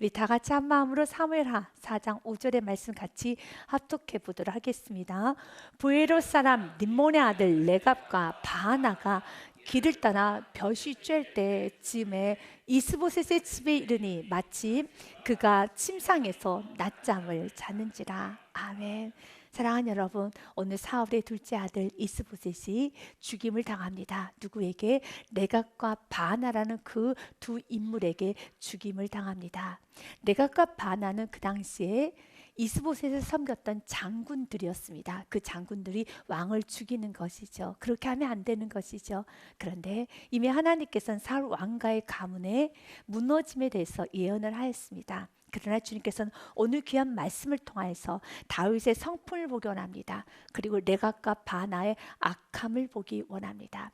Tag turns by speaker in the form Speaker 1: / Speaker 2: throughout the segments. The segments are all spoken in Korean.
Speaker 1: 우리 다 같이 한 마음으로 사무엘하 4장 5절의 말씀 같이 합독해 보도록 하겠습니다. 부에롯 사람 림몬의 아들 레갑과 바하나가 길을 떠나 벼시 쬐을 때쯤에 이스보셋의 집에 이르니 마침 그가 침상에서 낮잠을 자는지라. 아멘. 사랑하는 여러분, 오늘 사울의 둘째 아들 이스보셋이 죽임을 당합니다. 누구에게? 레갑과 바하나라는 그 두 인물에게 죽임을 당합니다. 레갑과 바하나는 그 당시에 이스보셋을 섬겼던 장군들이었습니다. 그 장군들이 왕을 죽이는 것이죠. 그렇게 하면 안 되는 것이죠. 그런데 이미 하나님께서는 사울 왕가의 가문의 무너짐에 대해서 예언을 하였습니다. 그러나 주님께서는 오늘 귀한 말씀을 통해서 다윗의 성품을 보기 원합니다. 그리고 레갑과 바하나의 악함을 보기 원합니다.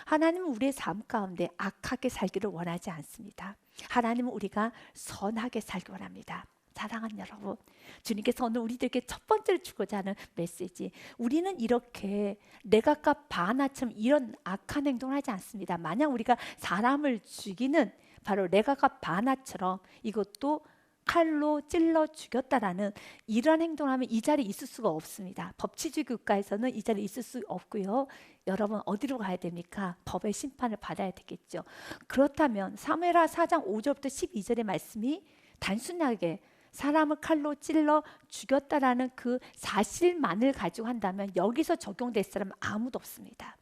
Speaker 1: 하나님은 우리의 삶 가운데 악하게 살기를 원하지 않습니다. 하나님은 우리가 선하게 살기 원합니다. 사랑하는 여러분, 주님께서 오늘 우리들에게 첫 번째로 주고자 하는 메시지, 우리는 이렇게 레갑과 바하나처럼 이런 악한 행동을 하지 않습니다. 만약 우리가 사람을 죽이는 바로 레갑과 바하나처럼 이것도 칼로 찔러 죽였다라는 이런 행동을 하면 이 자리에 있을 수가 없습니다. 법치주의 국가에서는 이 자리에 있을 수 없고요. 여러분 어디로 가야 됩니까? 법의 심판을 받아야 되겠죠. 그렇다면 사무엘하 4장 5절부터 12절의 말씀이 단순하게 사람을 칼로 찔러 죽였다라는 그 사실만을 가지고 한다면 여기서 적용될 사람은 아무도 없습니다.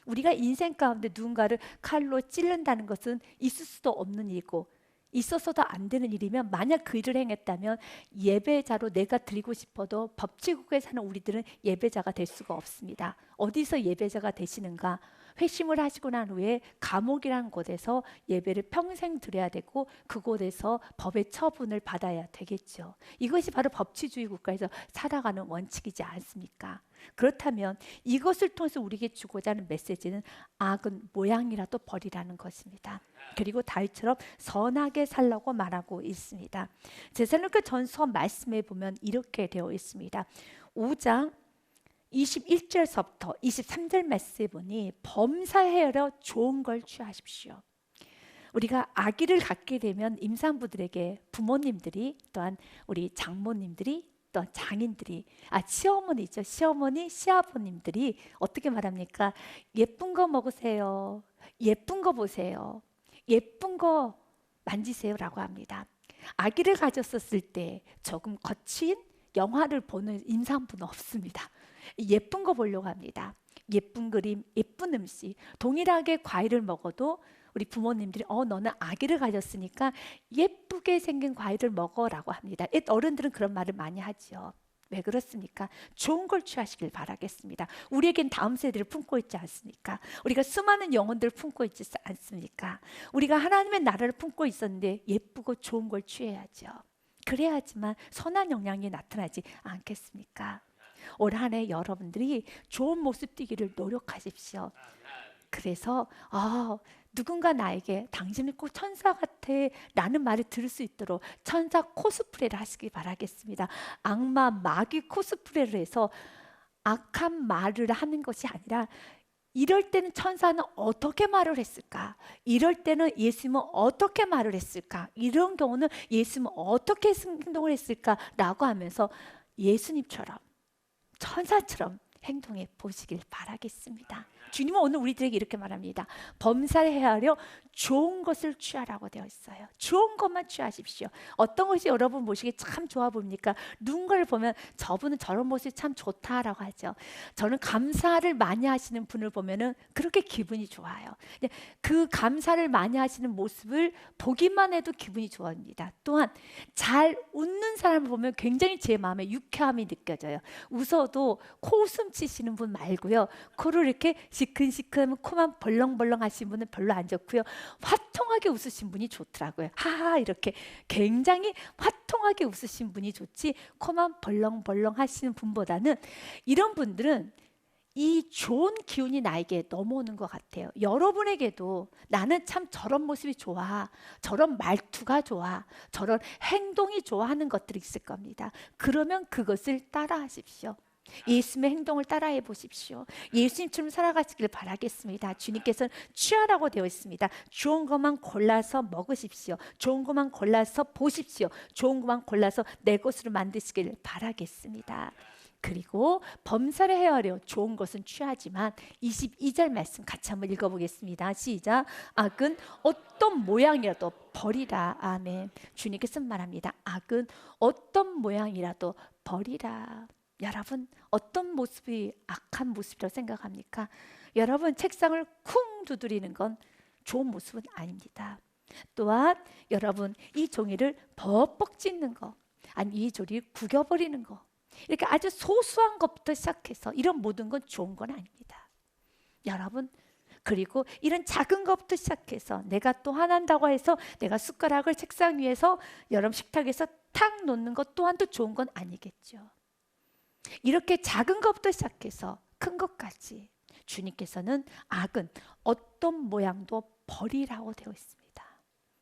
Speaker 1: 우리가 인생 가운데 누군가를 칼로 찔른다는 것은 있을 수도 없는 일이고 있어서도 안 되는 일이면 만약 그 일을 행했다면 예배자로 내가 드리고 싶어도 법치국에 사는 우리들은 예배자가 될 수가 없습니다. 어디서 예배자가 되시는가? 회심을 하시고 난 후에 감옥이라는 곳에서 예배를 평생 드려야 되고 그곳에서 법의 처분을 받아야 되겠죠. 이것이 바로 법치주의 국가에서 살아가는 원칙이지 않습니까? 그렇다면 이것을 통해서 우리에게 주고자 하는 메시지는 악은 모양이라도 버리라는 것입니다. 그리고 다윗처럼 선하게 살라고 말하고 있습니다. 데살로니가 전서 말씀에 보면 이렇게 되어 있습니다. 5장 21절서부터 23절 말씀에 보니 범사해하려 좋은 걸 취하십시오. 우리가 아기를 갖게 되면 임산부들에게 부모님들이 또한 우리 장모님들이 또 장인들이 시어머니죠. 시어머니, 시아버님들이 어떻게 말합니까? 예쁜 거 먹으세요. 예쁜 거 보세요. 예쁜 거 만지세요 라고 합니다. 아기를 가졌었을 때 조금 거친 영화를 보는 임산부는 없습니다. 예쁜 거 보려고 합니다. 예쁜 그림, 예쁜 음식. 동일하게 과일을 먹어도 우리 부모님들이 너는 아기를 가졌으니까 예쁘게 생긴 과일을 먹어라고 합니다. 어른들은 그런 말을 많이 하죠. 왜 그렇습니까? 좋은 걸 취하시길 바라겠습니다. 우리에겐 다음 세대를 품고 있지 않습니까? 우리가 수많은 영혼들을 품고 있지 않습니까? 우리가 하나님의 나라를 품고 있었는데 예쁘고 좋은 걸 취해야죠. 그래야지만 선한 영향이 나타나지 않겠습니까? 올 한 해 여러분들이 좋은 모습 띄기를 노력하십시오. 그래서 누군가 나에게 당신은 꼭 천사 같아 라는 말을 들을 수 있도록 천사 코스프레를 하시기 바라겠습니다. 악마 마귀 코스프레를 해서 악한 말을 하는 것이 아니라 이럴 때는 천사는 어떻게 말을 했을까? 이럴 때는 예수님은 어떻게 말을 했을까? 이런 경우는 예수님은 어떻게 행동을 했을까? 라고 하면서 예수님처럼 천사처럼 행동해 보시길 바라겠습니다. 주님은 오늘 우리들에게 이렇게 말합니다. 범사를 헤아려 좋은 것을 취하라고 되어 있어요. 좋은 것만 취하십시오. 어떤 것이 여러분 보시기에 참 좋아 보입니까? 누군가를 보면 저분은 저런 모습이 참 좋다라고 하죠. 저는 감사를 많이 하시는 분을 보면은 그렇게 기분이 좋아요. 그 감사를 많이 하시는 모습을 보기만 해도 기분이 좋아집니다. 또한 잘 웃는 사람을 보면 굉장히 제 마음에 유쾌함이 느껴져요. 웃어도 코웃음 치시는 분 말고요. 코를 이렇게 시큰시큰 코만 벌렁벌렁 하신 분은 별로 안 좋고요. 화통하게 웃으신 분이 좋더라고요. 하하 이렇게 굉장히 화통하게 웃으신 분이 좋지 코만 벌렁벌렁 하시는 분보다는 이런 분들은 이 좋은 기운이 나에게 넘어오는 것 같아요. 여러분에게도 나는 참 저런 모습이 좋아, 저런 말투가 좋아, 저런 행동이 좋아 하는 것들이 있을 겁니다. 그러면 그것을 따라 하십시오. 예수님의 행동을 따라해 보십시오. 예수님처럼 살아가시길 바라겠습니다. 주님께서는 취하라고 되어 있습니다. 좋은 것만 골라서 먹으십시오. 좋은 것만 골라서 보십시오. 좋은 것만 골라서 내 것으로 만드시길 바라겠습니다. 그리고 범사를 헤아려 좋은 것은 취하지만 22절 말씀 같이 한번 읽어보겠습니다. 시작. 악은 어떤 모양이라도 버리라. 아멘. 주님께서 말합니다. 악은 어떤 모양이라도 버리라. 여러분 어떤 모습이 악한 모습이라고 생각합니까? 여러분 책상을 쿵 두드리는 건 좋은 모습은 아닙니다. 또한 여러분 이 종이를 벅벅 찢는 거, 아니 이 조리 구겨버리는 거, 이렇게 아주 소소한 것부터 시작해서 이런 모든 건 좋은 건 아닙니다. 여러분 그리고 이런 작은 것부터 시작해서 내가 또 화난다고 해서 내가 숟가락을 책상 위에서 여러분 식탁에서 탁 놓는 것 또한도 좋은 건 아니겠죠. 이렇게 작은 것부터 시작해서 큰 것까지 주님께서는 악은 어떤 모양도 버리라고 되어 있습니다.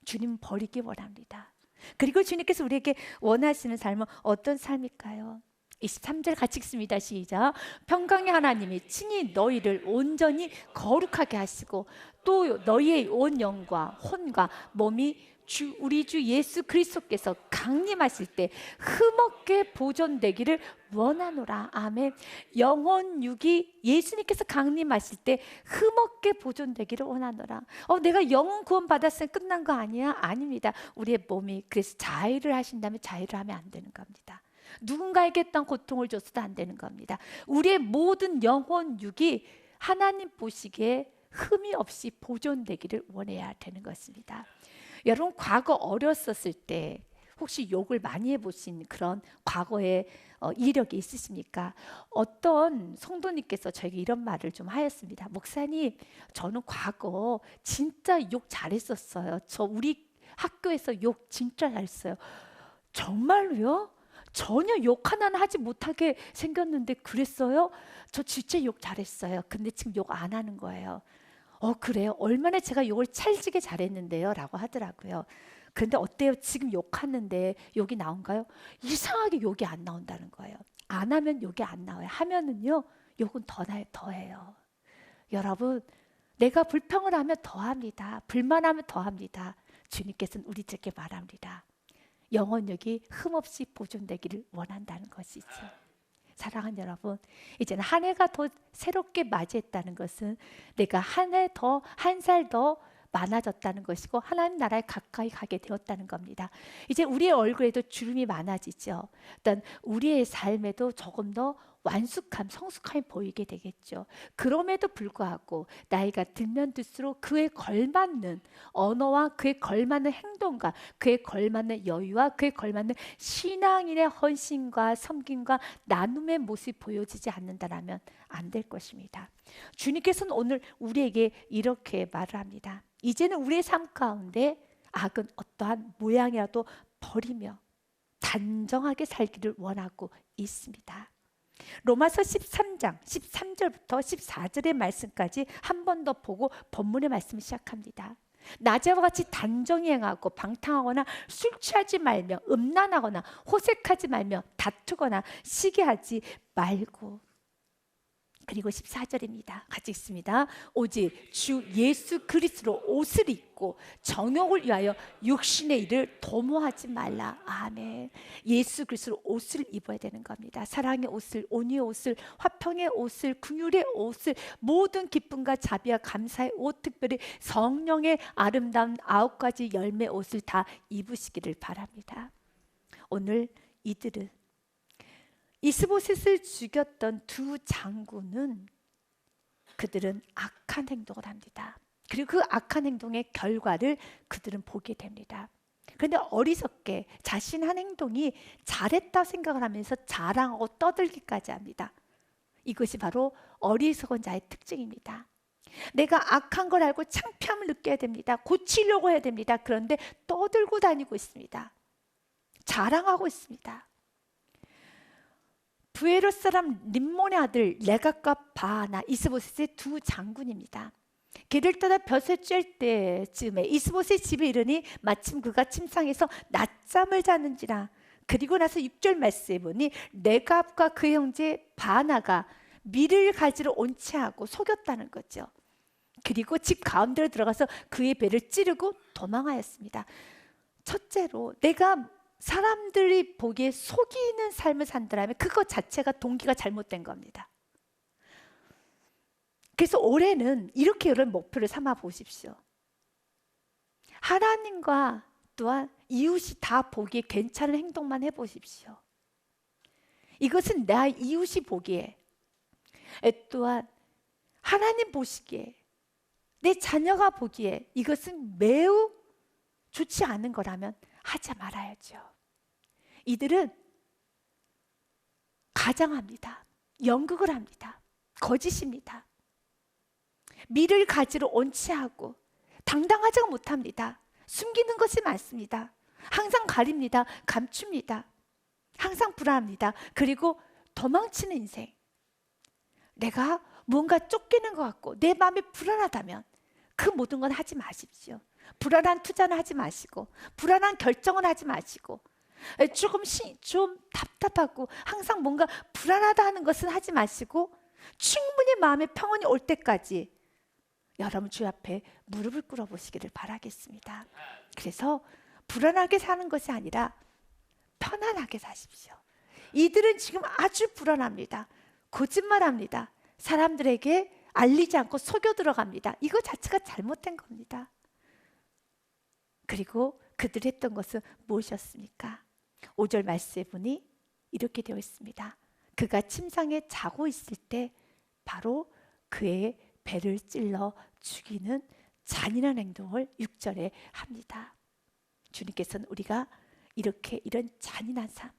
Speaker 1: 주님은 버리기 원합니다. 그리고 주님께서 우리에게 원하시는 삶은 어떤 삶일까요? 23절 같이 읽습니다. 시작. 평강의 하나님이 친히 너희를 온전히 거룩하게 하시고 또 너희의 온 영과 혼과 몸이 우리 주 예수 그리스도께서 강림하실 때 흠없게 보존되기를 원하노라. 아멘. 영혼 육이 예수님께서 강림하실 때 흠없게 보존되기를 원하노라. 내가 영혼 구원 받았으면 끝난 거 아니야? 아닙니다. 우리의 몸이 그래서 자해를 하신다면 자해를 하면 안 되는 겁니다. 누군가에게 어떤 고통을 줘서도 안 되는 겁니다. 우리의 모든 영혼 육이 하나님 보시기에 흠이 없이 보존되기를 원해야 되는 것입니다. 여러분 과거 어렸었을 때 혹시 욕을 많이 해보신 그런 과거의 이력이 있으십니까? 어떤 성도님께서 저에게 이런 말을 좀 하였습니다. 목사님, 저는 과거 진짜 욕 잘했었어요. 저 우리 학교에서 욕 진짜 잘했어요. 정말로요? 전혀 욕 하나는 하지 못하게 생겼는데 그랬어요? 저 진짜 욕 잘했어요. 근데 지금 욕 안 하는 거예요. 그래요? 얼마나 제가 욕을 찰지게 잘했는데요? 라고 하더라고요. 근데 어때요? 지금 욕하는데 욕이 나온가요? 이상하게 욕이 안 나온다는 거예요. 안 하면 욕이 안 나와요. 하면은요 욕은 더해요. 여러분 내가 불평을 하면 더합니다. 불만하면 더합니다. 주님께서는 우리들에게 말합니다. 영혼력이 흠없이 보존되기를 원한다는 것이죠. 사랑하는 여러분, 이제는 한 해가 더 새롭게 맞이했다는 것은 내가 한 살 더 많아졌다는 것이고 하나님 나라에 가까이 가게 되었다는 겁니다. 이제 우리의 얼굴에도 주름이 많아지죠. 일단 우리의 삶에도 조금 더 완숙함, 성숙함이 보이게 되겠죠. 그럼에도 불구하고 나이가 들면 들수록 그에 걸맞는 언어와 그에 걸맞는 행동과 그에 걸맞는 여유와 그에 걸맞는 신앙인의 헌신과 섬김과 나눔의 모습이 보여지지 않는다라면 안 될 것입니다. 주님께서는 오늘 우리에게 이렇게 말을 합니다. 이제는 우리의 삶 가운데 악은 어떠한 모양이라도 버리며 단정하게 살기를 원하고 있습니다. 로마서 13장 13절부터 14절의 말씀까지 한 번 더 보고 본문의 말씀을 시작합니다. 낮에와 같이 단정히 행하고 방탕하거나 술 취하지 말며 음란하거나 호색하지 말며 다투거나 시기하지 말고. 그리고 14절입니다. 같이 읽습니다. 오직 주 예수 그리스도로 옷을 입고 정욕을 위하여 육신의 일을 도모하지 말라. 아멘. 예수 그리스도로 옷을 입어야 되는 겁니다. 사랑의 옷을, 온유의 옷을, 화평의 옷을, 긍휼의 옷을, 모든 기쁨과 자비와 감사의 옷, 특별히 성령의 아름다운 9가지 열매 옷을 다 입으시기를 바랍니다. 오늘 이들은 이스보셋을 죽였던 두 장군은 그들은 악한 행동을 합니다. 그리고 그 악한 행동의 결과를 그들은 보게 됩니다. 그런데 어리석게 자신 한 행동이 잘했다 생각을 하면서 자랑하고 떠들기까지 합니다. 이것이 바로 어리석은 자의 특징입니다. 내가 악한 걸 알고 창피함을 느껴야 됩니다. 고치려고 해야 됩니다. 그런데 떠들고 다니고 있습니다. 자랑하고 있습니다. 부에롯 사람 림몬의 아들 레갑과 바하나 이스보셋의 두 장군입니다. 길을 떠나 벼슬 쬐 때쯤에 이스보셋 집에 이르니 마침 그가 침상에서 낮잠을 자는지라 그리고 나서 6절 말씀에 보니 레갑과 그 형제 바나가 밀을 가지러 온치하고 속였다는 거죠. 그리고 집 가운데로 들어가서 그의 배를 찌르고 도망하였습니다. 첫째로 내가 사람들이 보기에 속이는 삶을 산다면 그것 자체가 동기가 잘못된 겁니다. 그래서 올해는 이렇게 여러분 목표를 삼아 보십시오. 하나님과 또한 이웃이 다 보기에 괜찮은 행동만 해보십시오. 이것은 나 이웃이 보기에, 또한 하나님 보시기에, 내 자녀가 보기에 이것은 매우 좋지 않은 거라면 하지 말아야죠. 이들은 가장합니다. 연극을 합니다. 거짓입니다. 밀을 가지러 온치하고 당당하지 못합니다. 숨기는 것이 많습니다. 항상 가립니다. 감춥니다. 항상 불안합니다. 그리고 도망치는 인생. 내가 뭔가 쫓기는 것 같고 내 마음이 불안하다면 그 모든 건 하지 마십시오. 불안한 투자는 하지 마시고, 불안한 결정은 하지 마시고, 좀 답답하고 항상 뭔가 불안하다 하는 것은 하지 마시고, 충분히 마음의 평온이 올 때까지 여러분 주 앞에 무릎을 꿇어 보시기를 바라겠습니다. 그래서 불안하게 사는 것이 아니라 편안하게 사십시오. 이들은 지금 아주 불안합니다. 거짓말합니다. 사람들에게 알리지 않고 속여 들어갑니다. 이거 자체가 잘못된 겁니다. 그리고 그들이 했던 것은 무엇이었습니까? 5절 말씀에 보니 이렇게 되어 있습니다. 그가 침상에 자고 있을 때 바로 그의 배를 찔러 죽이는 잔인한 행동을 6절에 합니다. 주님께서는 우리가 이런 잔인한 삶,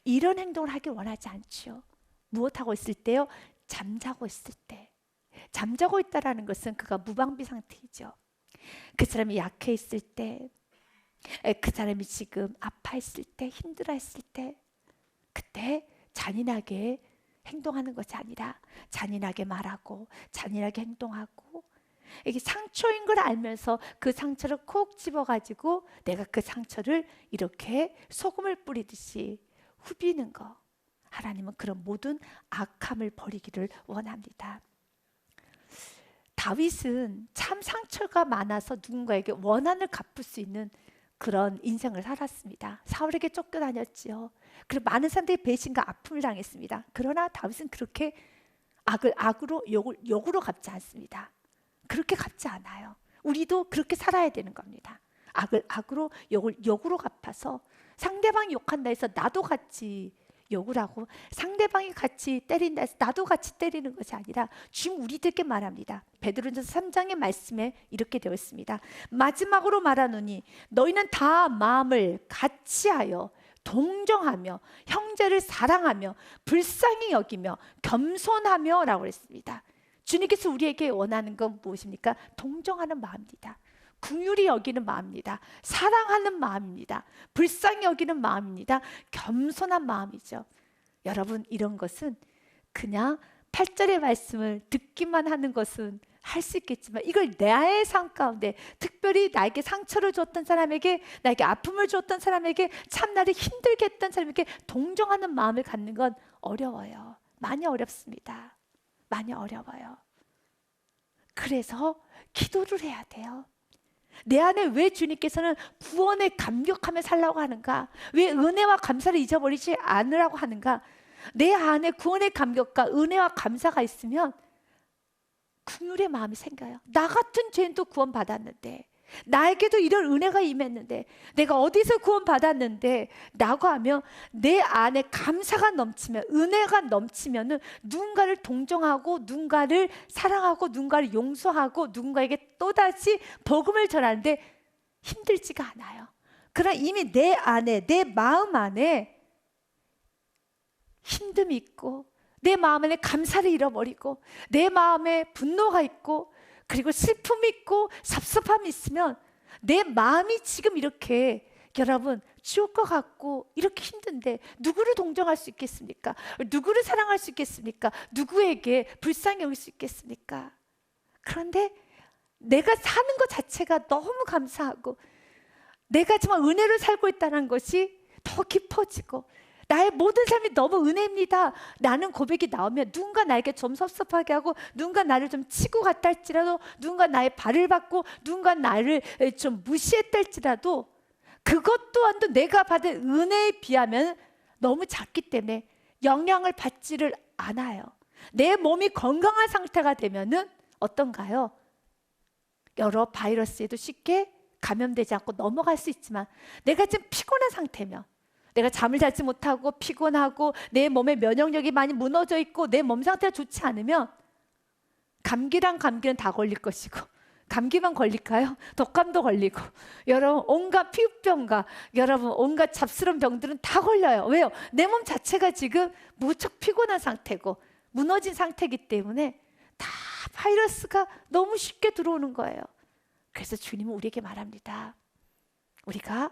Speaker 1: 이런 행동을 하길 원하지 않지요. 무엇하고 있을 때요? 잠자고 있을 때. 잠자고 있다라는 것은 그가 무방비 상태이죠. 그 사람이 약해 있을 때, 그 사람이 지금 아파했을 때, 힘들어했을 때, 그때 잔인하게 행동하는 것이 아니라 잔인하게 말하고 잔인하게 행동하고, 이게 상처인 걸 알면서 그 상처를 콕 집어가지고 내가 그 상처를 이렇게 소금을 뿌리듯이 후비는 거. 하나님은 그런 모든 악함을 버리기를 원합니다. 다윗은 참 상처가 많아서 누군가에게 원한을 갚을 수 있는 그런 인생을 살았습니다. 사울에게 쫓겨다녔지요. 그리고 많은 사람들이 배신과 아픔을 당했습니다. 그러나 다윗은 그렇게 악을 악으로, 욕으로 갚지 않습니다. 그렇게 갚지 않아요. 우리도 그렇게 살아야 되는 겁니다. 악을 악으로, 욕을 욕으로 갚아서 상대방이 욕한다 해서 나도 같이 욕을 하고, 상대방이 같이 때린다 해서 나도 같이 때리는 것이 아니라 지금 우리들께 말합니다. 베드로전서 3장의 말씀에 이렇게 되어 있습니다. 마지막으로 말하노니 너희는 다 마음을 같이하여 동정하며 형제를 사랑하며 불쌍히 여기며 겸손하며 라고 했습니다. 주님께서 우리에게 원하는 건 무엇입니까? 동정하는 마음입니다. 긍휼히 여기는 마음입니다. 사랑하는 마음입니다. 불쌍히 여기는 마음입니다. 겸손한 마음이죠. 여러분, 이런 것은 그냥 8절의 말씀을 듣기만 하는 것은 할 수 있겠지만, 이걸 나의 삶 가운데, 특별히 나에게 상처를 줬던 사람에게, 나에게 아픔을 줬던 사람에게, 참 나를 힘들게 했던 사람에게 동정하는 마음을 갖는 건 어려워요. 많이 어렵습니다. 많이 어려워요. 그래서 기도를 해야 돼요. 내 안에 왜 주님께서는 구원에 감격하며 살라고 하는가? 왜 은혜와 감사를 잊어버리지 않으라고 하는가? 내 안에 구원의 감격과 은혜와 감사가 있으면 긍휼의 마음이 생겨요. 나 같은 죄인도 구원받았는데, 나에게도 이런 은혜가 임했는데, 내가 어디서 구원받았는데 라고 하며 내 안에 감사가 넘치면, 은혜가 넘치면은 누군가를 동정하고, 누군가를 사랑하고, 누군가를 용서하고, 누군가에게 또다시 복음을 전하는데 힘들지가 않아요. 그러나 이미 내 안에, 내 마음 안에 힘듦이 있고, 내 마음 안에 감사를 잃어버리고, 내 마음에 분노가 있고, 그리고 슬픔이 있고 섭섭함이 있으면 내 마음이 지금 이렇게, 여러분, 지옥과 같고 이렇게 힘든데 누구를 동정할 수 있겠습니까? 누구를 사랑할 수 있겠습니까? 누구에게 불쌍히 여길 수 있겠습니까? 그런데 내가 사는 것 자체가 너무 감사하고, 내가 정말 은혜를 살고 있다는 것이 더 깊어지고 나의 모든 삶이 너무 은혜입니다 라는 고백이 나오면 누군가 나에게 좀 섭섭하게 하고 누군가 나를 좀 치고 갔다 할지라도 누군가 나의 발을 받고 누군가 나를 좀 무시했다 할지라도 그것 또한도 내가 받은 은혜에 비하면 너무 작기 때문에 영향을 받지를 않아요. 내 몸이 건강한 상태가 되면은 어떤가요? 여러 바이러스에도 쉽게 감염되지 않고 넘어갈 수 있지만 내가 지금 피곤한 상태면 내가 잠을 자지 못하고 피곤하고 내 몸의 면역력이 많이 무너져 있고 내 몸 상태가 좋지 않으면 감기는 다 걸릴 것이고 감기만 걸릴까요? 독감도 걸리고 여러분 온갖 피부병과 여러분 온갖 잡스러운 병들은 다 걸려요. 왜요? 내 몸 자체가 지금 무척 피곤한 상태고 무너진 상태이기 때문에 다 바이러스가 너무 쉽게 들어오는 거예요. 그래서 주님은 우리에게 말합니다. 우리가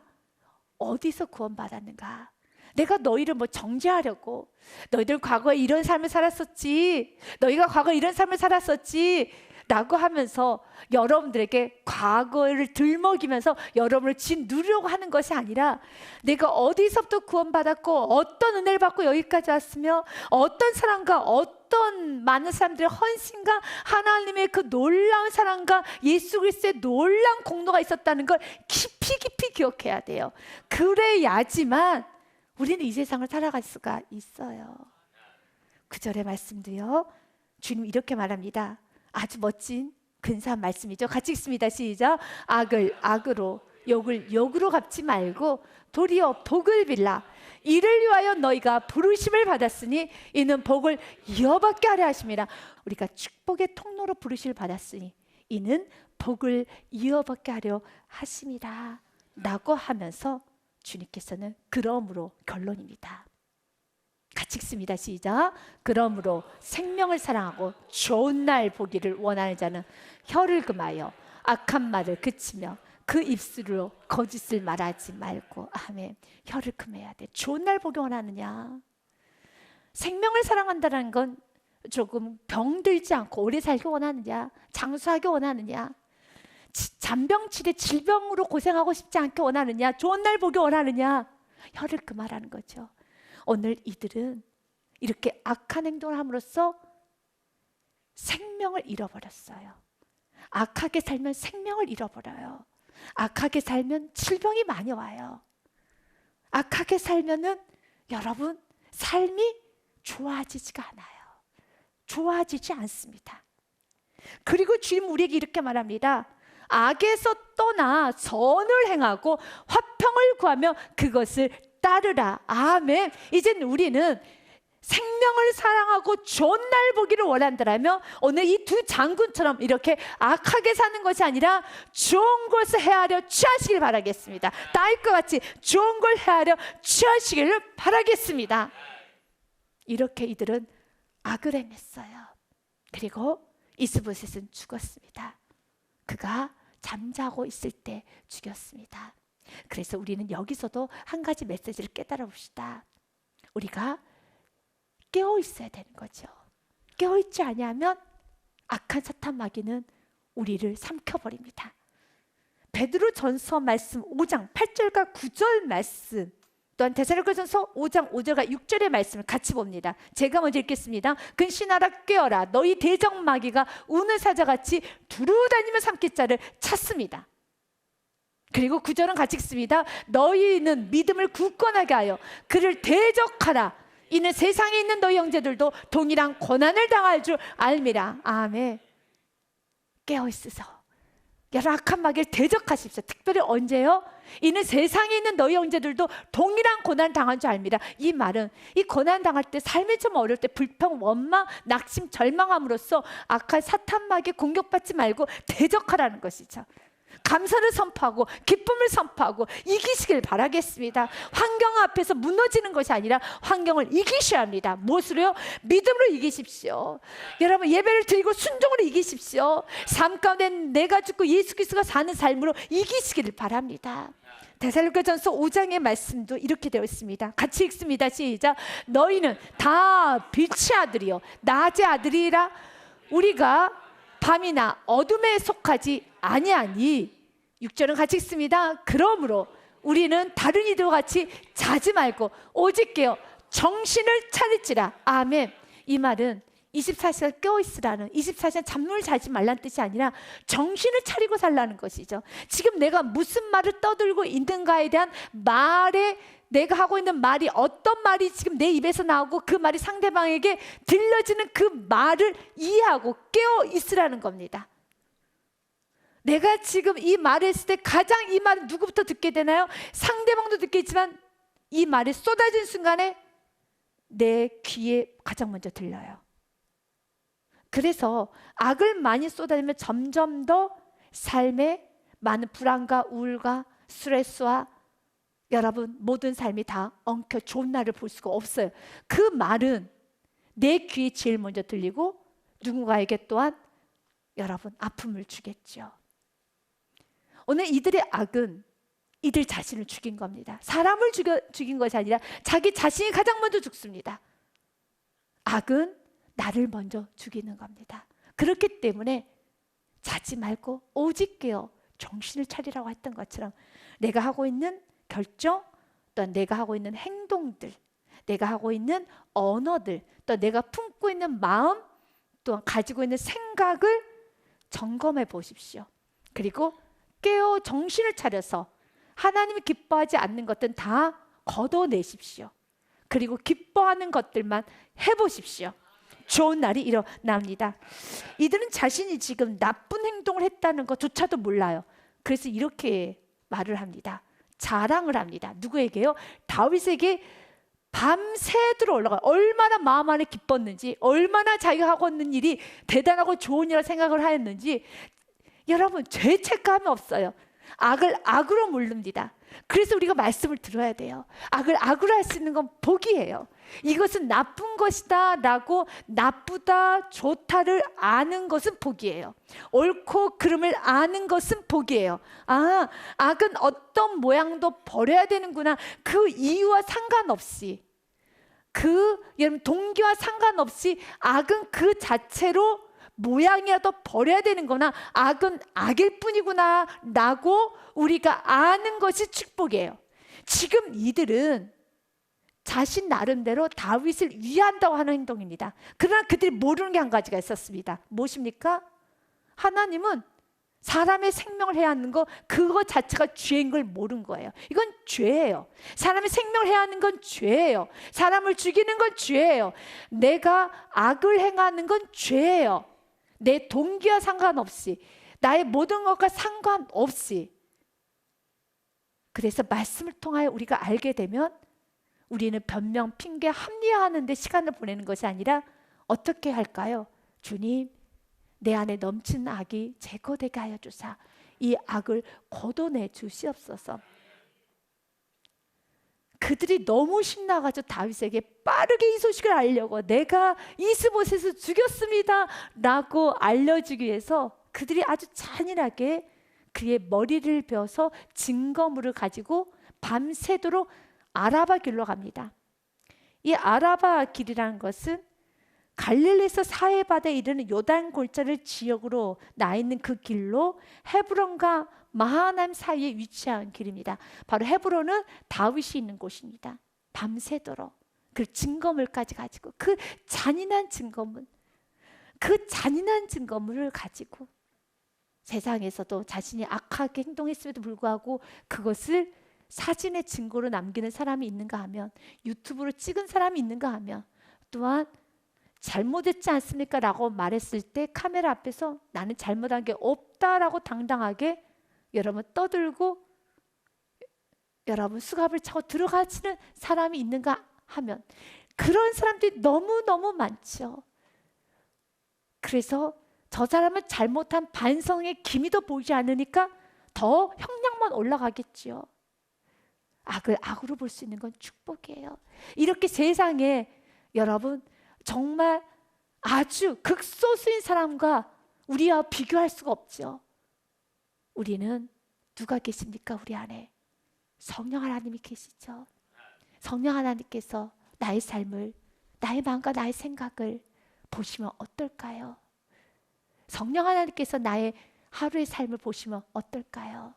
Speaker 1: 어디서 구원받았는가? 내가 너희를 뭐 정죄하려고 너희들 과거에 이런 삶을 살았었지 너희가 과거에 이런 삶을 살았었지 라고 하면서 여러분들에게 과거를 들먹이면서 여러분을 짓누르려고 하는 것이 아니라 내가 어디서부터 구원받았고 어떤 은혜를 받고 여기까지 왔으며 어떤 사랑과 어떤 많은 사람들의 헌신과 하나님의 그 놀라운 사랑과 예수 그리스도의 놀라운 공로가 있었다는 걸 깊이 기억해야 돼요. 그래야지만 우리는 이 세상을 살아갈 수가 있어요. 9절의 말씀도요, 주님 이렇게 말합니다. 아주 멋진 근사한 말씀이죠. 같이 읽습니다. 시작. 악을 악으로 욕을 욕으로 갚지 말고 도리어 복을 빌라. 이를 위하여 너희가 부르심을 받았으니 이는 복을 이어받게 하려 하심이라. 우리가 축복의 통로로 부르심을 받았으니 이는 복을 이어받게 하려 하심이라 라고 하면서 주님께서는 그러므로 결론입니다. 같이 읽습니다. 시작. 그러므로 생명을 사랑하고 좋은 날 보기를 원하는 자는 혀를 금하여 악한 말을 그치며 그 입술로 거짓을 말하지 말고. 아멘. 혀를 금해야 돼. 좋은 날 보기 원하느냐? 생명을 사랑한다는 건 조금 병들지 않고 오래 살기 원하느냐? 장수하기 원하느냐? 잔병치레 질병으로 고생하고 싶지 않게 원하느냐? 좋은 날 보기 원하느냐? 혀를 금하라는 거죠. 오늘 이들은 이렇게 악한 행동을 함으로써 생명을 잃어버렸어요. 악하게 살면 생명을 잃어버려요. 악하게 살면 질병이 많이 와요. 악하게 살면은 여러분 삶이 좋아지지가 않아요. 좋아지지 않습니다. 그리고 주님 우리에게 이렇게 말합니다. 악에서 떠나 선을 행하고 화평을 구하며 그것을 따르라. 아멘. 이젠 우리는 생명을 사랑하고 좋은 날 보기를 원한다라면 오늘 이 두 장군처럼 이렇게 악하게 사는 것이 아니라 좋은 것을 헤아려 취하시길 바라겠습니다. 다윗과 같이 좋은 걸 헤아려 취하시기를 바라겠습니다. 이렇게 이들은 악을 행했어요. 그리고 이스보셋은 죽었습니다. 그가 잠자고 있을 때 죽였습니다. 그래서 우리는 여기서도 한 가지 메시지를 깨달아 봅시다. 우리가 깨어 있어야 되는 거죠. 깨어 있지 아니하면 악한 사탄 마귀는 우리를 삼켜버립니다. 베드로전서 말씀 5장 8절과 9절 말씀, 또한 데살로니가전서 5장 5절과 6절의 말씀을 같이 봅니다. 제가 먼저 읽겠습니다. 근신하라 깨어라. 너희 대적 마귀가 우는 사자같이 두루다니며 삼킬 자를 찾습니다. 그리고 9절은 같이 읽습니다. 너희는 믿음을 굳건하게 하여 그를 대적하라. 이는 세상에 있는 너희 형제들도 동일한 고난을 당할 줄 알미라. 아멘. 깨어있으소. 여러분 악한 마귀를 대적하십시오. 특별히 언제요? 이는 세상에 있는 너희 형제들도 동일한 고난을 당한 줄 알미라. 이 말은 이 고난 당할 때 삶이 좀 어려울 때 불평, 원망, 낙심, 절망함으로써 악한 사탄 마귀에 공격받지 말고 대적하라는 것이죠. 감사를 선포하고 기쁨을 선포하고 이기시길 바라겠습니다. 환경 앞에서 무너지는 것이 아니라 환경을 이기셔야 합니다. 무엇으로요? 믿음으로 이기십시오. 여러분 예배를 드리고 순종으로 이기십시오. 삶 가운데 내가 죽고 예수 그리스도가 사는 삶으로 이기시기를 바랍니다. 데살로니가전서 5장의 말씀도 이렇게 되어 있습니다. 같이 읽습니다. 시작. 너희는 다 빛의 아들이요 낮의 아들이라. 우리가 밤이나 어둠에 속하지 아니하니. 6절은 같이 읽습니다. 그러므로 우리는 다른 이들과 같이 자지 말고 오직 깨어 정신을 차릴지라. 아멘. 이 말은 24시간 깨어있으라는, 24시간 잠을 자지 말라는 뜻이 아니라 정신을 차리고 살라는 것이죠. 지금 내가 무슨 말을 떠들고 있는가에 대한 말에, 내가 하고 있는 말이 어떤 말이 지금 내 입에서 나오고 그 말이 상대방에게 들려지는 그 말을 이해하고 깨어있으라는 겁니다. 내가 지금 이 말을 했을 때 가장 이 말은 누구부터 듣게 되나요? 상대방도 듣겠지만 이 말이 쏟아진 순간에 내 귀에 가장 먼저 들려요. 그래서 악을 많이 쏟아내면 점점 더 삶에 많은 불안과 우울과 스트레스와 여러분 모든 삶이 다 엉켜 좋은 날을 볼 수가 없어요. 그 말은 내 귀에 제일 먼저 들리고 누군가에게 또한 여러분 아픔을 주겠죠. 오늘 이들의 악은 이들 자신을 죽인 겁니다. 사람을 죽인 것이 아니라 자기 자신이 가장 먼저 죽습니다. 악은 나를 먼저 죽이는 겁니다. 그렇기 때문에 자지 말고 오직 깨어 정신을 차리라고 했던 것처럼 내가 하고 있는 결정, 또한 내가 하고 있는 행동들, 내가 하고 있는 언어들, 또 내가 품고 있는 마음, 또한 가지고 있는 생각을 점검해 보십시오. 그리고 깨어 정신을 차려서 하나님이 기뻐하지 않는 것들은 다 걷어내십시오. 그리고 기뻐하는 것들만 해보십시오. 좋은 날이 일어납니다. 이들은 자신이 지금 나쁜 행동을 했다는 것조차도 몰라요. 그래서 이렇게 말을 합니다. 자랑을 합니다. 누구에게요? 다윗에게 밤새도록 올라가요. 얼마나 마음 안에 기뻤는지, 얼마나 자기가 하고 있는 일이 대단하고 좋은 일이라고 생각을 하였는지. 여러분, 죄책감이 없어요. 악을 악으로 물릅니다. 그래서 우리가 말씀을 들어야 돼요. 악을 악으로 할 수 있는 건 복이에요. 이것은 나쁜 것이다 라고 나쁘다 좋다를 아는 것은 복이에요. 옳고 그름을 아는 것은 복이에요. 아, 악은 어떤 모양도 버려야 되는구나. 그 이유와 상관없이, 그 여러분 동기와 상관없이 악은 그 자체로 모양이라도 버려야 되는 거나 악은 악일 뿐이구나 라고 우리가 아는 것이 축복이에요. 지금 이들은 자신 나름대로 다윗을 위한다고 하는 행동입니다. 그러나 그들이 모르는 게 한 가지가 있었습니다. 무엇입니까? 하나님은 사람의 생명을 해하는 거, 그거 자체가 죄인 걸 모르는 거예요. 이건 죄예요. 사람의 생명을 해하는 건 죄예요. 사람을 죽이는 건 죄예요. 내가 악을 행하는 건 죄예요. 내 동기와 상관없이, 나의 모든 것과 상관없이. 그래서 말씀을 통하여 우리가 알게 되면 우리는 변명, 핑계, 합리화하는 데 시간을 보내는 것이 아니라 어떻게 할까요? 주님, 내 안에 넘치는 악이 제거되게 하여 주사 이 악을 걷어내 주시옵소서. 그들이 너무 신나가지고 다윗에게 빠르게 이 소식을 알려고, 내가 이스보셋을 죽였습니다 라고 알려주기 위해서 그들이 아주 잔인하게 그의 머리를 베어서 증거물을 가지고 밤새도록 아라바 길로 갑니다. 이 아라바 길이라는 것은 갈릴리에서 사해바다에 이르는 요단 골짜기 지역으로 나 있는 그 길로 헤브론과 마하나임 사이에 위치한 길입니다. 바로 헤브론은 다윗이 있는 곳입니다. 밤새도록 그 증거물까지 가지고, 그 잔인한 증거물, 그 잔인한 증거물을 가지고 세상에서도 자신이 악하게 행동했음에도 불구하고 그것을 사진의 증거로 남기는 사람이 있는가 하면, 유튜브로 찍은 사람이 있는가 하면, 또한 잘못했지 않습니까? 라고 말했을 때 카메라 앞에서 나는 잘못한 게 없다라고 당당하게 여러분 떠들고 여러분 수갑을 차고 들어가시는 사람이 있는가 하면, 그런 사람들이 너무너무 많죠. 그래서 저 사람은 잘못한 반성의 기미도 보이지 않으니까 더 형량만 올라가겠지요. 악을 악으로 볼 수 있는 건 축복이에요. 이렇게 세상에 여러분 정말 아주 극소수인 사람과 우리와 비교할 수가 없죠. 우리는 누가 계십니까? 우리 안에 성령 하나님이 계시죠. 성령 하나님께서 나의 삶을, 나의 마음과 나의 생각을 보시면 어떨까요? 성령 하나님께서 나의 하루의 삶을 보시면 어떨까요?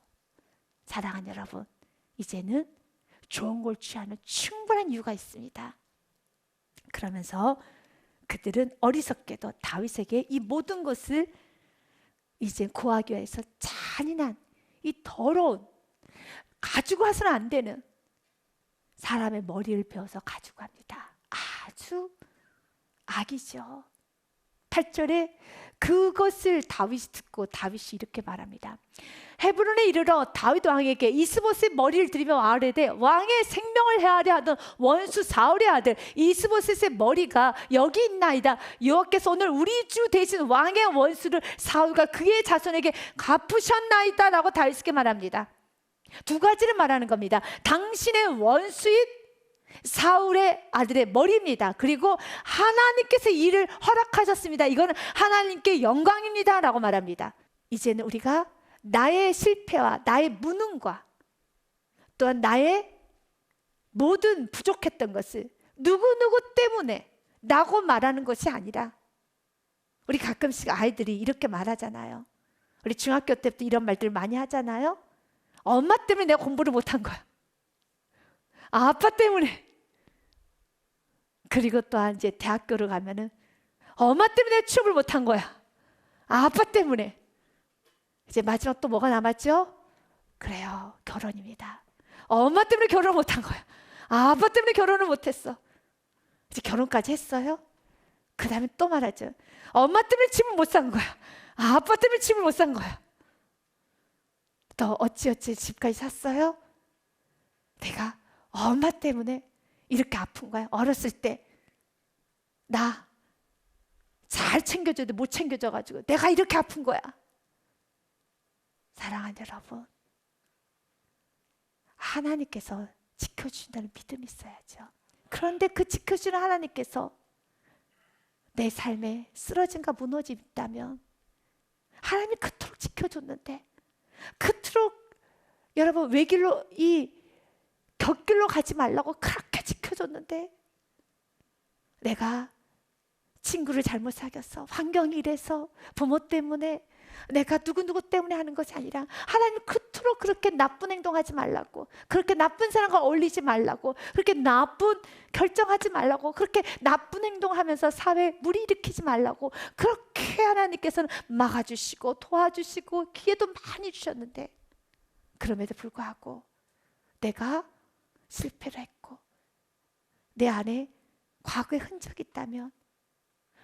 Speaker 1: 사랑하는 여러분, 이제는 좋은 걸 취하는 충분한 이유가 있습니다. 그러면서 그들은 어리석게도 다윗에게 이 모든 것을 이제 구하기 위해서 잔인한 이 더러운 가지고 와서는 안 되는 사람의 머리를 베어서 가지고 갑니다. 아주 악이죠. 8절에 그것을 다윗이 듣고 다윗이 이렇게 말합니다. 헤브론에 이르러 다윗 왕에게 이스보셋의 머리를 들이며 아뢰되 왕의 생명을 해하려 하던 원수 사울의 아들 이스보셋의 머리가 여기 있나이다. 여호와께서 오늘 우리 주 대신 왕의 원수를 사울과 그의 자손에게 갚으셨나이다 라고 다윗에게 말합니다. 두 가지를 말하는 겁니다. 당신의 원수인 사울의 아들의 머리입니다. 그리고 하나님께서 이를 허락하셨습니다. 이거는 하나님께 영광입니다 라고 말합니다. 이제는 우리가 나의 실패와 나의 무능과 또한 나의 모든 부족했던 것을 누구누구 때문에 라고 말하는 것이 아니라, 우리 가끔씩 아이들이 이렇게 말하잖아요. 우리 중학교 때부터 이런 말들 많이 하잖아요. 엄마 때문에 내가 공부를 못한 거야. 아빠 때문에. 그리고 또한 이제 대학교를 가면은 엄마 때문에 취업을 못한 거야. 아빠 때문에. 이제 마지막 또 뭐가 남았죠? 그래요, 결혼입니다. 엄마 때문에 결혼을 못한 거야. 아빠 때문에 결혼을 못했어. 이제 결혼까지 했어요. 그 다음에 또 말하죠. 엄마 때문에 집을 못 산 거야. 아빠 때문에 집을 못 산 거야. 또 어찌어찌 집까지 샀어요. 내가 엄마 때문에 이렇게 아픈 거야. 어렸을 때 나 잘 챙겨줘도 못 챙겨줘가지고 내가 이렇게 아픈 거야. 사랑하는 여러분, 하나님께서 지켜주신다는 믿음이 있어야죠. 그런데 그 지켜주는 하나님께서 내 삶에 쓰러짐과 무너짐이 있다면 하나님이 그토록 지켜줬는데, 그토록 여러분 외길로 이 곁길로 가지 말라고 그렇게 지켜줬는데, 내가 친구를 잘못 사귀어서 환경이 이래서 부모 때문에 내가 누구누구 때문에 하는 것이 아니라 하나님 그토록 그렇게 나쁜 행동하지 말라고, 그렇게 나쁜 사람과 어울리지 말라고, 그렇게 나쁜 결정하지 말라고, 그렇게 나쁜 행동하면서 사회에 무리 일으키지 말라고 그렇게 하나님께서는 막아주시고 도와주시고 기회도 많이 주셨는데, 그럼에도 불구하고 내가 실패를 했고 내 안에 과거의 흔적이 있다면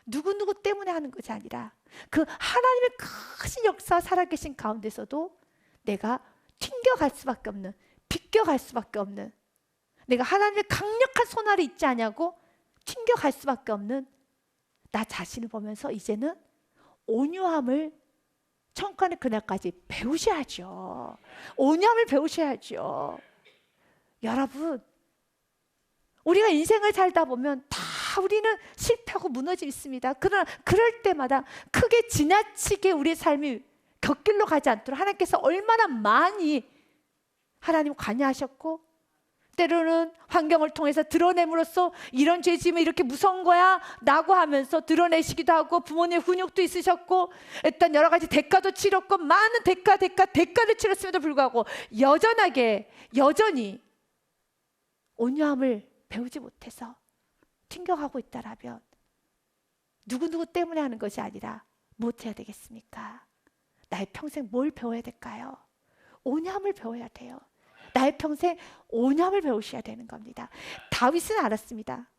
Speaker 1: 누구누구 때문에 하는 것이 아니라 그 하나님의 크신 역사 살아계신 가운데서도 내가 튕겨갈 수밖에 없는, 비껴갈 수밖에 없는, 내가 하나님의 강력한 손아래 있지 않냐고 튕겨갈 수밖에 없는 나 자신을 보면서 이제는 온유함을 천국의 그날까지 배우셔야죠. 온유함을 배우셔야죠. 여러분, 우리가 인생을 살다 보면 다 우리는 실패하고 무너져 있습니다. 그러나 그럴 때마다 크게 지나치게 우리의 삶이 곁길로 가지 않도록 하나님께서 얼마나 많이 하나님 관여하셨고, 때로는 환경을 통해서 드러냄으로써 이런 죄 지으면 이렇게 무서운 거야 라고 하면서 드러내시기도 하고, 부모님 훈육도 있으셨고 일단 여러 가지 대가도 치렀고 많은 대가를 치렀음에도 불구하고 여전히 온유함을 배우지 못해서 튕겨가고 있다라면 누구누구 때문에 하는 것이 아니라 무엇 해야 되겠습니까? 나의 평생 뭘 배워야 될까요? 온유함을 배워야 돼요. 나의 평생 온유함을 배우셔야 되는 겁니다. 다윗은 알았습니다.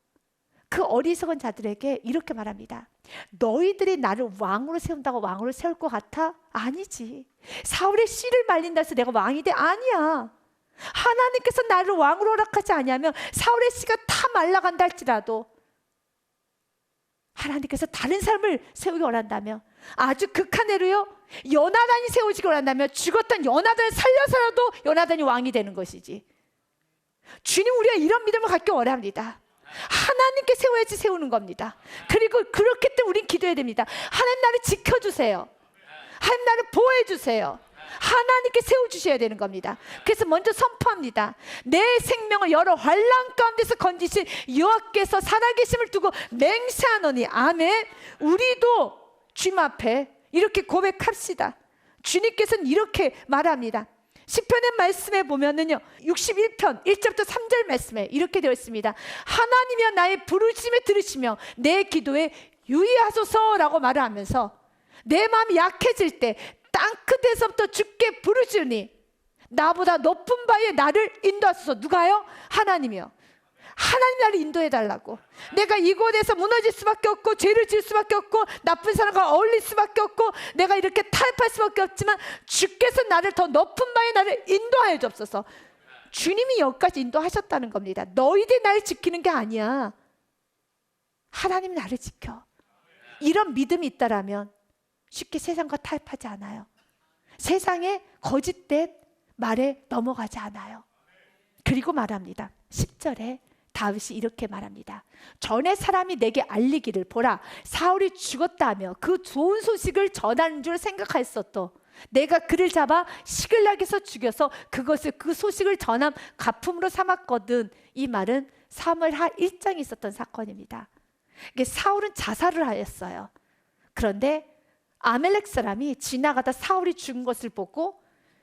Speaker 1: 그 어리석은 자들에게 이렇게 말합니다. 너희들이 나를 왕으로 세운다고 왕으로 세울 것 같아? 아니지. 사울의 씨를 말린다 해서 내가 왕이 돼? 아니야. 하나님께서 나를 왕으로 허락하지 아니하면 사울의 씨가 다 말라간다 할지라도 하나님께서 다른 삶을 세우기 원한다면, 아주 극한 예로요, 요나단이 세우시기 원한다면 죽었던 요나단을 살려서라도 요나단이 왕이 되는 것이지. 주님, 우리가 이런 믿음을 갖기 원합니다. 하나님께 세워야지 세우는 겁니다. 그리고 그렇기 때문에 우린 기도해야 됩니다. 하나님 나를 지켜주세요. 하나님 나를 보호해주세요. 하나님께 세워주셔야 되는 겁니다. 그래서 먼저 선포합니다. 내 생명을 여러 환난 가운데서 건지신 여호와께서 살아계심을 두고 맹세하노니. 아멘. 우리도 주님 앞에 이렇게 고백합시다. 주님께서는 이렇게 말합니다. 시편의 말씀에 보면은요 61편 1절부터 3절 말씀에 이렇게 되어 있습니다. 하나님이여 나의 부르심에 들으시며 내 기도에 유의하소서라고 말을 하면서 내 마음이 약해질 때 땅끝에서부터 주께 부르짖으니 나보다 높은 바에 나를 인도하소서. 누가요? 하나님이요. 하나님 나를 인도해 달라고. 내가 이곳에서 무너질 수밖에 없고 죄를 지을 수밖에 없고 나쁜 사람과 어울릴 수밖에 없고 내가 이렇게 타협할 수밖에 없지만 주께서 나를 더 높은 바에 나를 인도하여 주옵소서. 주님이 여기까지 인도하셨다는 겁니다. 너희들이 나를 지키는 게 아니야. 하나님이 나를 지켜. 이런 믿음이 있다라면 쉽게 세상과 타협하지 않아요. 세상의 거짓된 말에 넘어가지 않아요. 그리고 말합니다. 10절에 다윗이 이렇게 말합니다. 전에 사람이 내게 알리기를 보라 사울이 죽었다 하며 그 좋은 소식을 전하는 줄 생각하였어도 내가 그를 잡아 시글락에서 죽여서 그것을 그 소식을 전함 가품으로 삼았거든. 이 말은 사무엘하 1장에 있었던 사건입니다. 사울은 자살을 하였어요. 그런데 아멜렉 사람이 지나가다 사울이 죽은 것을 보고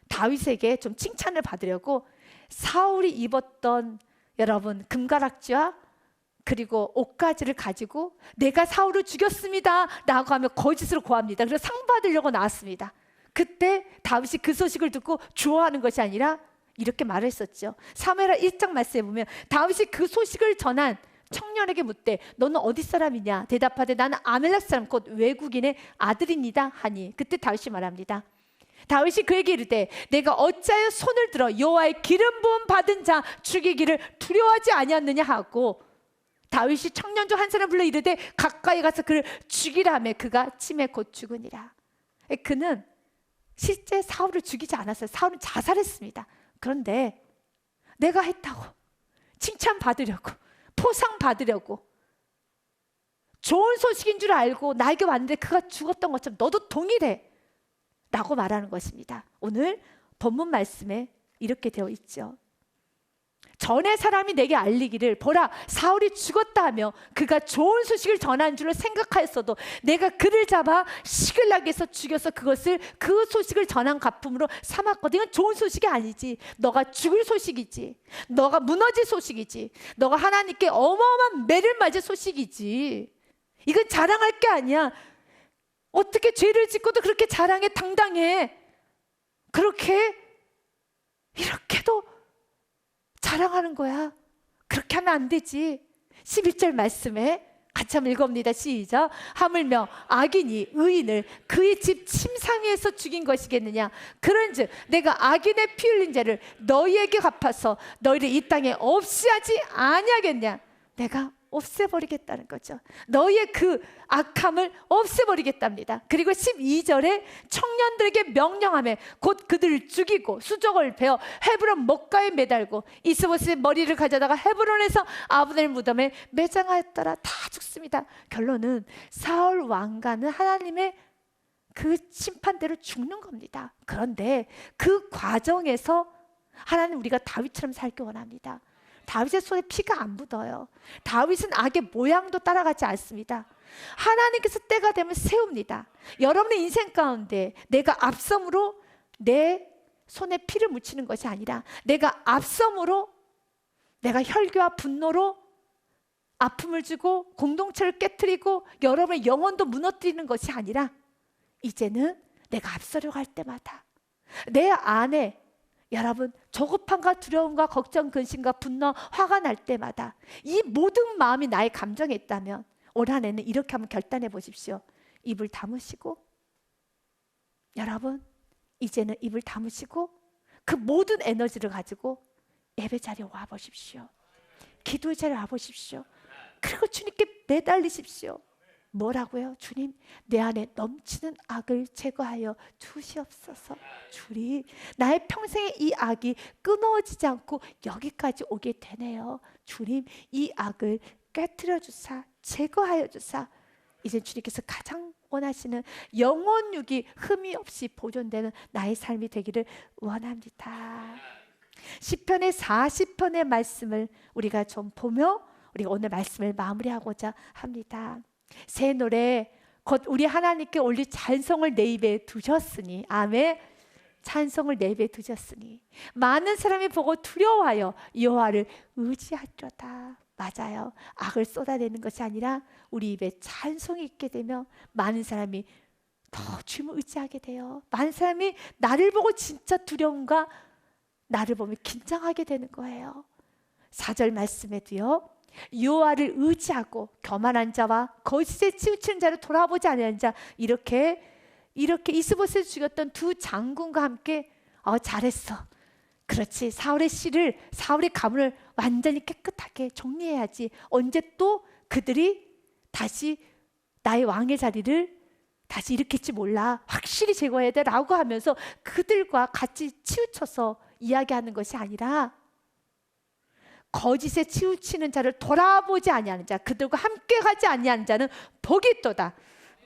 Speaker 1: 다윗에게 좀 칭찬을 받으려고 사울이 입었던 여러분 금가락지와 그리고 옷가지를 가지고 내가 사울을 죽였습니다 라고 하며 거짓으로 고합니다. 그래서 상 받으려고 나왔습니다. 그때 다윗이 그 소식을 듣고 좋아하는 것이 아니라 이렇게 말했었죠. 사무엘하 1장 말씀에 보면 다윗이 그 소식을 전한 청년에게 묻되 너는 어디 사람이냐 대답하되 나는 아멜렉 사람 곧 외국인의 아들입니다 하니 그때 다윗이 말합니다. 다윗이 그에게 이르되 내가 어찌하여 손을 들어 여호와의 기름 부음 받은 자 죽이기를 두려워하지 아니하느냐 하고 다윗이 청년 중 한 사람 불러 이르되 가까이 가서 그를 죽이라 하매 그가 침에 곧 죽으니라. 그는 실제 사울을 죽이지 않았어요. 사울은 자살했습니다. 그런데 내가 했다고 칭찬 받으려고 포상 받으려고 좋은 소식인 줄 알고 나에게 왔는데 그가 죽었던 것처럼 너도 동일해 라고 말하는 것입니다. 오늘 본문 말씀에 이렇게 되어 있죠. 전에 사람이 내게 알리기를 보라 사울이 죽었다 하며 그가 좋은 소식을 전한 줄로 생각하였어도 내가 그를 잡아 시글락에서 죽여서 그것을 그 소식을 전한 가품으로 삼았거든. 이건 좋은 소식이 아니지. 너가 죽을 소식이지. 너가 무너질 소식이지. 너가 하나님께 어마어마한 매를 맞을 소식이지. 이건 자랑할 게 아니야. 어떻게 죄를 짓고도 그렇게 자랑해 당당해. 그렇게 이렇게도 자랑하는 거야. 그렇게 하면 안 되지. 11절 말씀에 같이 한번 읽어봅니다. 시작. 하물며 악인이 의인을 그의 집 침상에서 죽인 것이겠느냐. 그런즉 내가 악인의 피 흘린 죄를 너희에게 갚아서 너희를 이 땅에 없이 하지 아니하겠냐. 내가 없애버리겠다는 거죠. 너희의 그 악함을 없애버리겠답니다. 그리고 12절에 청년들에게 명령하며 곧 그들을 죽이고 수족을 베어 헤브론 목가에 매달고 이스보셋의 머리를 가져다가 헤브론에서 아브넬 무덤에 매장하였더라. 다 죽습니다. 결론은 사울 왕가는 하나님의 그 심판대로 죽는 겁니다. 그런데 그 과정에서 하나님 우리가 다윗처럼 살기 원합니다. 다윗의 손에 피가 안 묻어요. 다윗은 악의 모양도 따라가지 않습니다. 하나님께서 때가 되면 세웁니다. 여러분의 인생 가운데 내가 앞섬으로 내 손에 피를 묻히는 것이 아니라 내가 앞섬으로 내가 혈기와 분노로 아픔을 주고 공동체를 깨트리고 여러분의 영혼도 무너뜨리는 것이 아니라 이제는 내가 앞서려고 할 때마다 내 안에 여러분 조급함과 두려움과 걱정, 근심과 분노, 화가 날 때마다 이 모든 마음이 나의 감정에 있다면 올 한 해는 이렇게 한번 결단해 보십시오. 입을 다무시고 여러분 이제는 입을 다무시고 그 모든 에너지를 가지고 예배 자리에 와 보십시오. 기도의 자리에 와 보십시오. 그리고 주님께 매달리십시오. 뭐라고요? 주님 내 안에 넘치는 악을 제거하여 주시옵소서. 주님 나의 평생의 이 악이 끊어지지 않고 여기까지 오게 되네요. 주님 이 악을 깨트려 주사 제거하여 주사. 이제 주님께서 가장 원하시는 영혼육이 흠이 없이 보존되는 나의 삶이 되기를 원합니다. 시편의 40편의 말씀을 우리가 좀 보며 우리가 오늘 말씀을 마무리하고자 합니다. 새 노래 곧 우리 하나님께 올릴 찬송을 내 입에 두셨으니 아멘. 찬송을 내뱉으셨으니 많은 사람이 보고 두려워하여 여호와를 의지하리로다. 맞아요. 악을 쏟아내는 것이 아니라 우리 입에 찬송이 있게 되면 많은 사람이 더 주님을 의지하게 돼요. 많은 사람이 나를 보고 진짜 두려움과 나를 보면 긴장하게 되는 거예요. 4절 말씀에도요, 여호와를 의지하고 교만한 자와 거짓에 치우치는 자를 돌아보지 아니하는 자, 이렇게 이스보셋을 죽였던 두 장군과 함께 잘했어. 그렇지. 사울의 가문을 완전히 깨끗하게 정리해야지. 언제 또 그들이 다시 나의 왕의 자리를 다시 일으킬지 몰라. 확실히 제거해야 돼 라고 하면서 그들과 같이 치우쳐서 이야기하는 것이 아니라 거짓에 치우치는 자를 돌아보지 아니하는 자, 그들과 함께 가지 아니하는 자는 복이 있도다.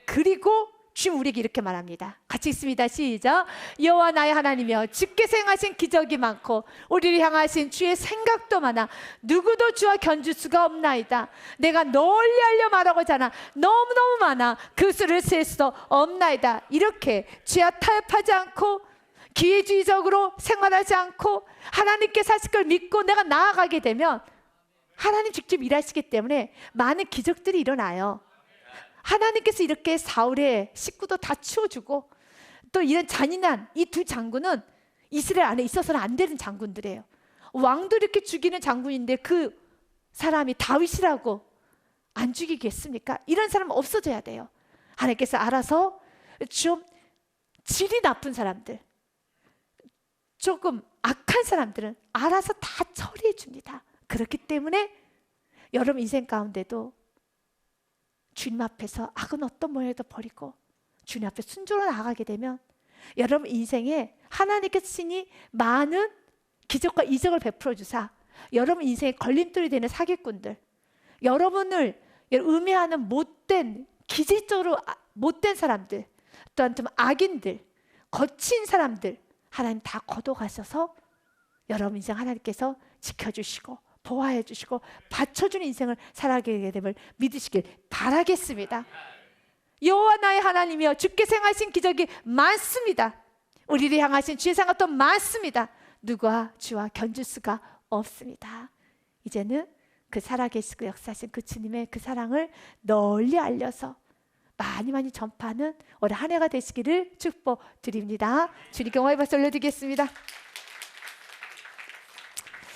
Speaker 1: 그리고 주님 우리에게 이렇게 말합니다. 같이 읽습니다. 시작. 여호와 나의 하나님이여, 주께서 행하신 기적이 많고 우리를 향하신 주의 생각도 많아 누구도 주와 견줄 수가 없나이다. 내가 널리 알려 말하고자 하나 너무너무 많아 그 수를 셀 수 없나이다. 이렇게 죄와 타협하지 않고 기회주의적으로 생활하지 않고 하나님께서 하실 걸 믿고 내가 나아가게 되면 하나님 직접 일하시기 때문에 많은 기적들이 일어나요. 하나님께서 이렇게 사울의 식구도 다 치워주고, 또 이런 잔인한 이 두 장군은 이스라엘 안에 있어서는 안 되는 장군들이에요. 왕도 이렇게 죽이는 장군인데 그 사람이 다윗이라고 안 죽이겠습니까? 이런 사람은 없어져야 돼요. 하나님께서 알아서 좀 질이 나쁜 사람들, 조금 악한 사람들은 알아서 다 처리해 줍니다. 그렇기 때문에 여러분 인생 가운데도 주님 앞에서 악은 어떤 모양이도 버리고 주님 앞에 순종으로 나아가게 되면 여러분 인생에 하나님께서 신이 많은 기적과 이적을 베풀어 주사 여러분 인생에 걸림돌이 되는 사기꾼들, 여러분을 음해하는 못된, 기질적으로 못된 사람들, 또한 좀 악인들, 거친 사람들 하나님 다 걷어가셔서 여러분 인생 하나님께서 지켜주시고 보호해 주시고 받쳐주는 인생을 살아가게 됨을 믿으시길 바라겠습니다. 여호와 나의 하나님이여, 주께서 행하신 기적이 많습니다. 우리를 향하신 주의 생각도 많습니다. 누가 주와 견줄 수가 없습니다. 이제는 그 살아계시고 역사하신 그 주님의 그 사랑을 널리 알려서 많이 전파하는 올해 한 해가 되시기를 축복드립니다. 주님께 영광의 박수 올려드리겠습니다.